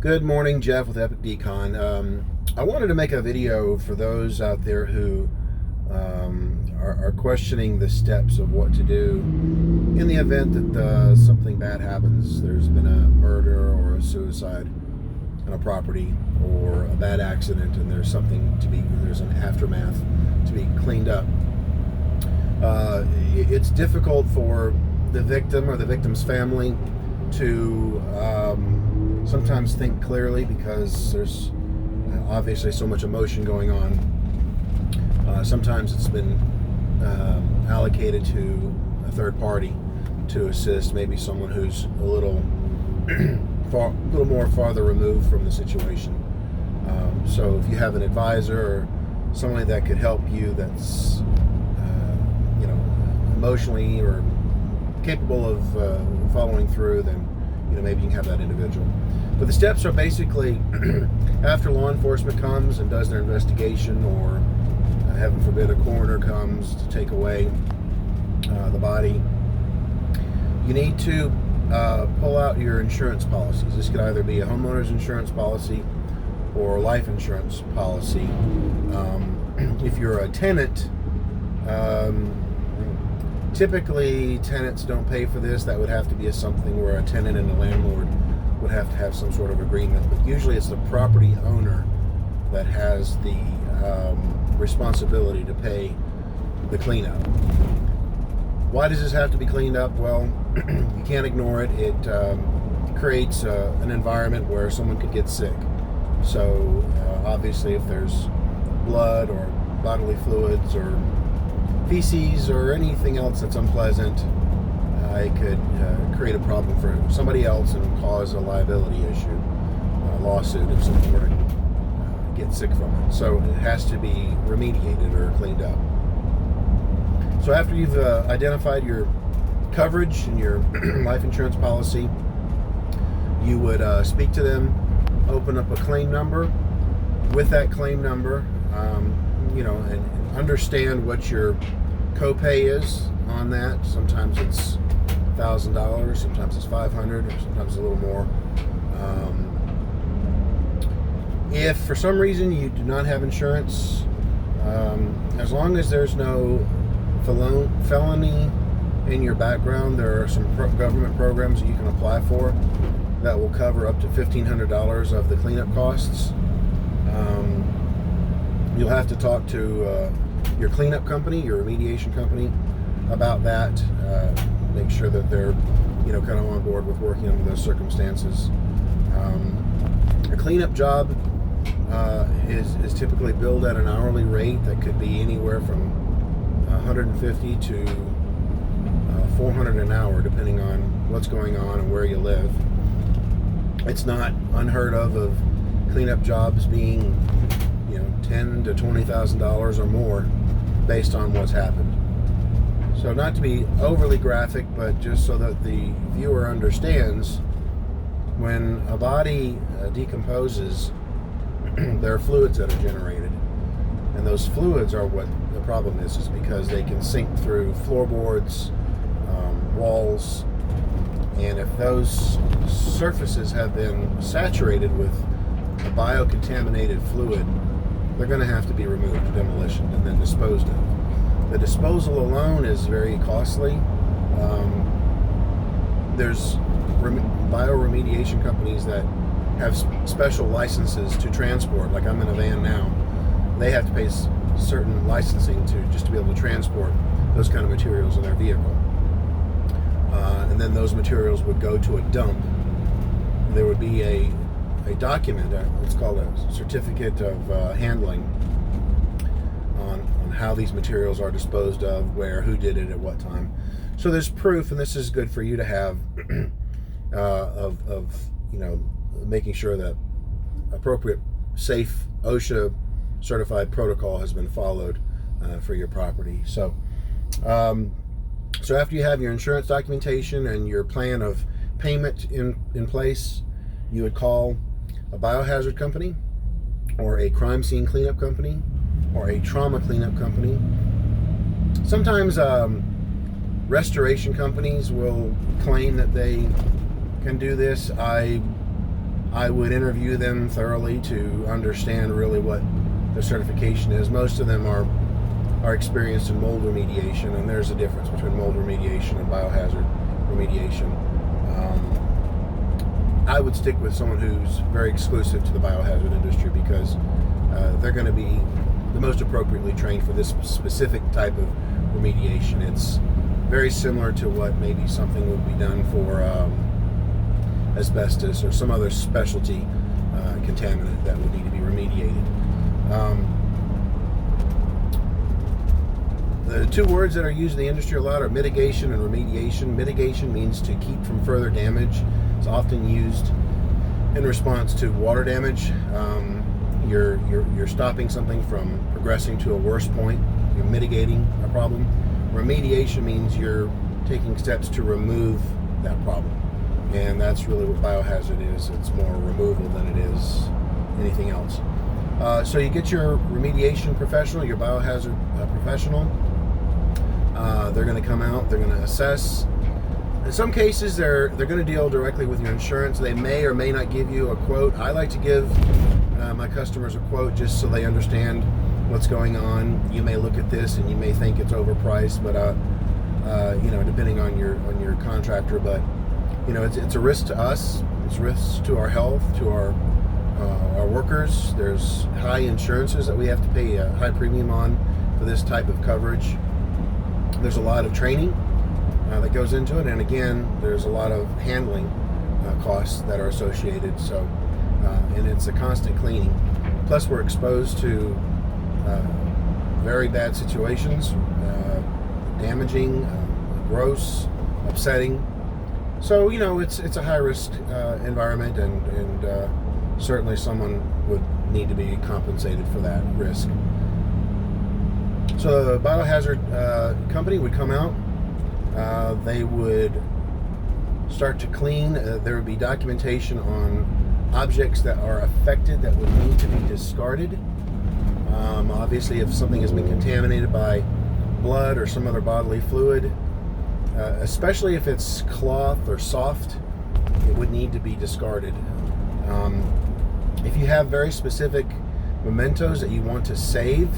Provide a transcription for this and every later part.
Good morning, Jeff with Epic Decon. I wanted to make a video for those out there who are questioning the steps of what to do in the event that something bad happens. There's been a murder or a suicide on a property or a bad accident, and there's an aftermath to be cleaned up. It's difficult for the victim or the victim's family to sometimes think clearly because there's obviously so much emotion going on. Sometimes it's been allocated to a third party to assist, maybe someone who's a little more farther removed from the situation. So if you have an advisor or somebody that could help you that's emotionally or capable of following through, then maybe you can have that individual. But the steps are basically after law enforcement comes and does their investigation, or heaven forbid a coroner comes to take away the body, you need to pull out your insurance policies. This could either be a homeowner's insurance policy or a life insurance policy. If you're a tenant, typically tenants don't pay for this. That would have to be something where a tenant and a landlord would have to have some sort of agreement, but usually it's the property owner that has the responsibility to pay the cleanup. Why does this have to be cleaned up? Well, you can't ignore it. It creates an environment where someone could get sick. So obviously if there's blood or bodily fluids or feces or anything else that's unpleasant, it could create a problem for somebody else and cause a liability issue, a lawsuit if someone were to get sick from it. So it has to be remediated or cleaned up. So after you've identified your coverage and your life insurance policy, you would speak to them, open up a claim number. With that claim number, and understand what your copay is on that. Sometimes it's $1,000, sometimes it's $500, or sometimes a little more. If for some reason you do not have insurance, as long as there's no felony in your background, there are some government programs that you can apply for that will cover up to $1,500 of the cleanup costs. You'll have to talk to your cleanup company, your remediation company, about that. Make sure that they're, kind of on board with working under those circumstances. A cleanup job is typically billed at an hourly rate that could be anywhere from $150 to $400 an hour, depending on what's going on and where you live. It's not unheard of cleanup jobs being $10,000 to $20,000 or more based on what's happened. So not to be overly graphic, but just so that the viewer understands, when a body decomposes, there are fluids that are generated, and those fluids are what the problem is because they can sink through floorboards, walls, and if those surfaces have been saturated with a biocontaminated fluid, they're going to have to be removed, demolition, and then disposed of. The disposal alone is very costly. There's bioremediation companies that have special licenses to transport. Like I'm in a van now. They have to pay certain licensing just to be able to transport those kind of materials in their vehicle. And then those materials would go to a dump. There would be a document, it's called a certificate of handling, on how these materials are disposed of, where, who did it, at what time. So there's proof, and this is good for you to have, of making sure that appropriate, safe, OSHA certified protocol has been followed for your property. So after you have your insurance documentation and your plan of payment in place, you would call a biohazard company or a crime scene cleanup company or a trauma cleanup company. Sometimes restoration companies will claim that they can do this. I I would interview them thoroughly to understand really what their certification is. Most of them are experienced in mold remediation, and there's a difference between mold remediation and biohazard remediation. I would stick with someone who's very exclusive to the biohazard industry, because they're going to be the most appropriately trained for this specific type of remediation. It's very similar to what maybe something would be done for asbestos or some other specialty contaminant that would need to be remediated. The two words that are used in the industry a lot are mitigation and remediation. Mitigation means to keep from further damage. It's often used in response to water damage. You're stopping something from progressing to a worse point. You're mitigating a problem. Remediation means you're taking steps to remove that problem. And that's really what biohazard is. It's more removal than it is anything else. So you get your remediation professional, your biohazard professional. They're going to come out, they're going to assess. In some cases, they're going to deal directly with your insurance. They may or may not give you a quote. I like to give my customers a quote just so they understand what's going on. You may look at this and you may think it's overpriced, but depending on your contractor. But it's a risk to us. It's risk to our health, to our workers. There's high insurances that we have to pay a high premium on for this type of coverage. There's a lot of training that goes into it, and again, there's a lot of handling costs that are associated. So, and it's a constant cleaning. Plus, we're exposed to very bad situations, damaging, gross, upsetting. So, it's a high risk environment, and certainly someone would need to be compensated for that risk. So the biohazard company would come out. They would start to clean. There would be documentation on objects that are affected that would need to be discarded. Obviously, if something has been contaminated by blood or some other bodily fluid, especially if it's cloth or soft, it would need to be discarded. If you have very specific mementos that you want to save,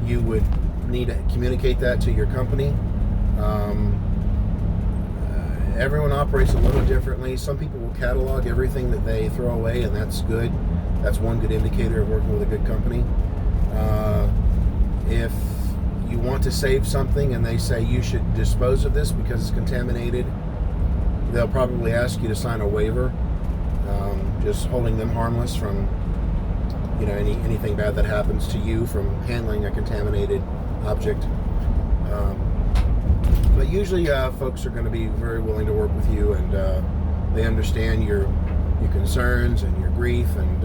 you would need to communicate that to your company. Everyone operates a little differently. Some people will catalog everything that they throw away, and that's good. That's one good indicator of working with a good company. If you want to save something and they say you should dispose of this because it's contaminated, they'll probably ask you to sign a waiver, just holding them harmless from anything bad that happens to you from handling a contaminated object. But usually folks are going to be very willing to work with you, and they understand your concerns and your grief, and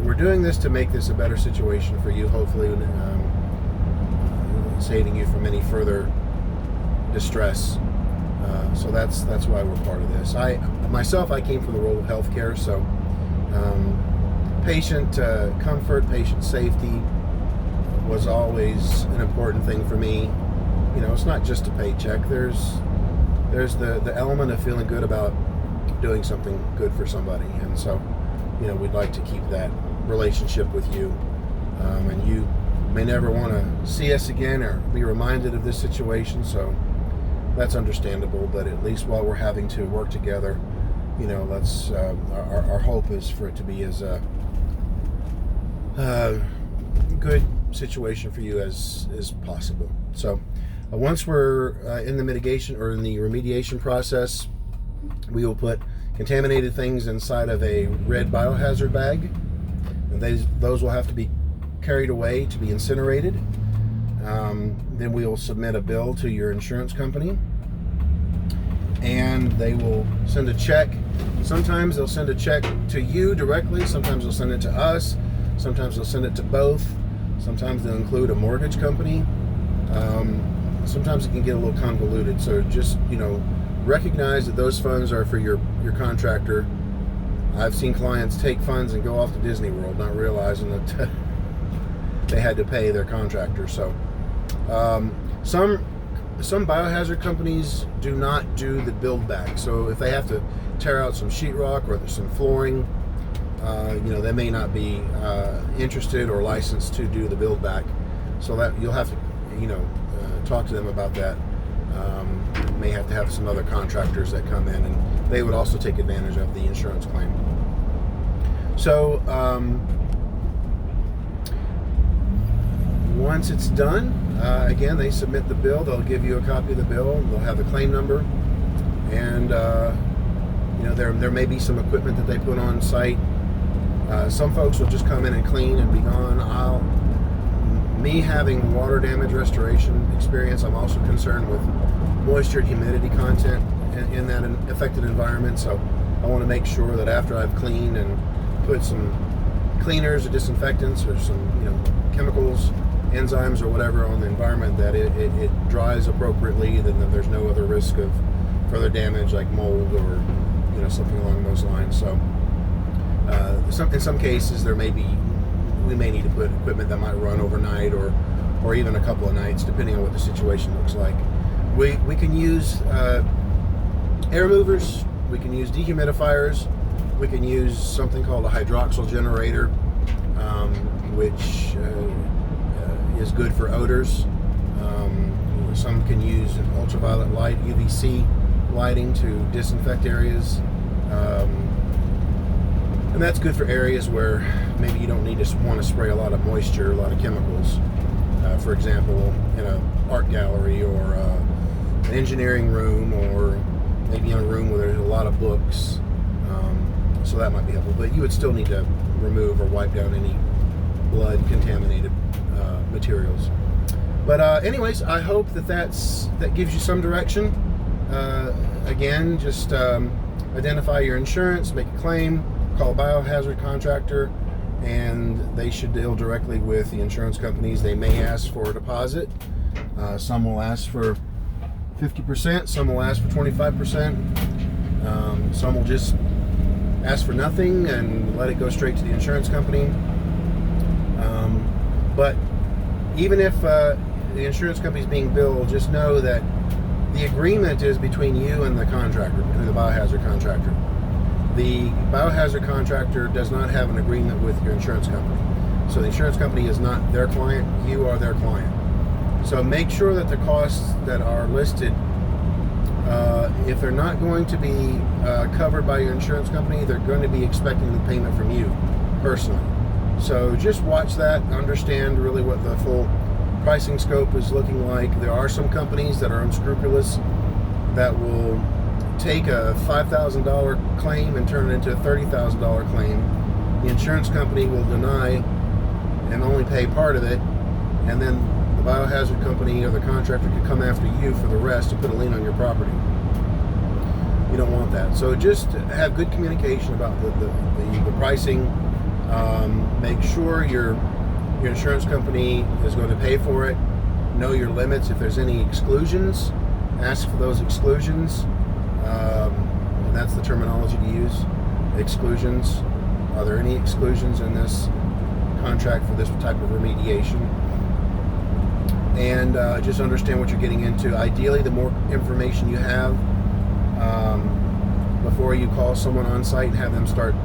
we're doing this to make this a better situation for you, hopefully saving you from any further distress. So that's why we're part of this. I came from the world of healthcare, so patient comfort, patient safety was always an important thing for me. It's not just a paycheck. There's the element of feeling good about doing something good for somebody, and so we'd like to keep that relationship with you. And you may never want to see us again or be reminded of this situation, so that's understandable. But at least while we're having to work together, let's our hope is for it to be as a good situation for you as possible. So once we're in the mitigation or in the remediation process, we will put contaminated things inside of a red biohazard bag, and those will have to be carried away to be incinerated. Then we will submit a bill to your insurance company, and they will send a check. Sometimes they'll send a check to you directly, sometimes they'll send it to us, sometimes they'll send it to both, sometimes they'll include a mortgage company. Sometimes it can get a little convoluted, so just recognize that those funds are for your contractor. I've seen clients take funds and go off to Disney World not realizing that they had to pay their contractor. So some biohazard companies do not do the build back. So if they have to tear out some sheetrock or there's some flooring, they may not be interested or licensed to do the build back. So that you'll have to, talk to them about that. You may have to have some other contractors that come in, and they would also take advantage of the insurance claim. So once it's done, again, they submit the bill. They'll give you a copy of the bill. They'll have the claim number, and there may be some equipment that they put on site. Some folks will just come in and clean and be gone. Me having water damage restoration experience, I'm also concerned with moisture and humidity content in that affected environment. So I want to make sure that after I've cleaned and put some cleaners or disinfectants or some chemicals, enzymes or whatever on the environment, that it dries appropriately, then there's no other risk of further damage like mold or something along those lines. So in some cases we may need to put equipment that might run overnight or even a couple of nights, depending on what the situation looks like. We can use air movers, we can use dehumidifiers, we can use something called a hydroxyl generator, which is good for odors. Some can use ultraviolet light, UVC lighting to disinfect areas. And that's good for areas where maybe you don't need to want to spray a lot of moisture, a lot of chemicals. For example, in an art gallery or an engineering room, or maybe in a room where there's a lot of books. So that might be helpful. But you would still need to remove or wipe down any blood-contaminated materials. But anyways, I hope that gives you some direction. Again, just identify your insurance, make a claim, call a biohazard contractor, and they should deal directly with the insurance companies. They may ask for a deposit. Some will ask for 50%, some will ask for 25%. Some will just ask for nothing and let it go straight to the insurance company. But even if the insurance company is being billed, just know that the agreement is between you and the contractor, between the biohazard contractor. The biohazard contractor does not have an agreement with your insurance company. So the insurance company is not their client, you are their client. So make sure that the costs that are listed, if they're not going to be covered by your insurance company, they're going to be expecting the payment from you personally. So just watch that, understand really what the full pricing scope is looking like. There are some companies that are unscrupulous that will take a $5,000 claim and turn it into a $30,000 claim. The insurance company will deny and only pay part of it, and then the biohazard company or the contractor could come after you for the rest to put a lien on your property. You don't want that. So just have good communication about the pricing. Make sure your insurance company is going to pay for it. Know your limits. If there's any exclusions, ask for those exclusions. And that's the terminology to use. Exclusions. Are there any exclusions in this contract for this type of remediation? And just understand what you're getting into. Ideally, the more information you have before you call someone on site and have them start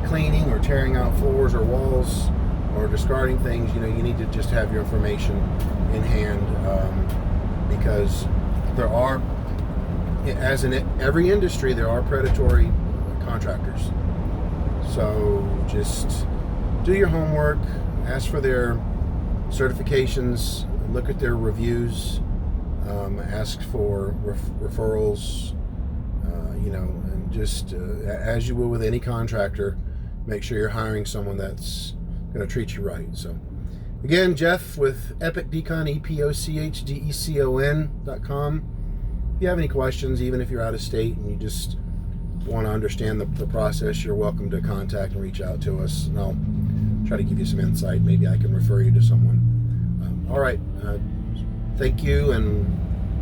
cleaning or tearing out floors or walls or discarding things, you need to just have your information in hand, because there are, as in every industry, there are predatory contractors. So just do your homework, ask for their certifications, look at their reviews, ask for referrals, and just as you will with any contractor, make sure you're hiring someone that's going to treat you right. So again, Jeff with EpochDecon, EpochDecon.com. If you have any questions, even if you're out of state and you just want to understand the process, you're welcome to contact and reach out to us, and I'll try to give you some insight. Maybe I can refer you to someone. All right. Thank you, and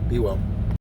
be well.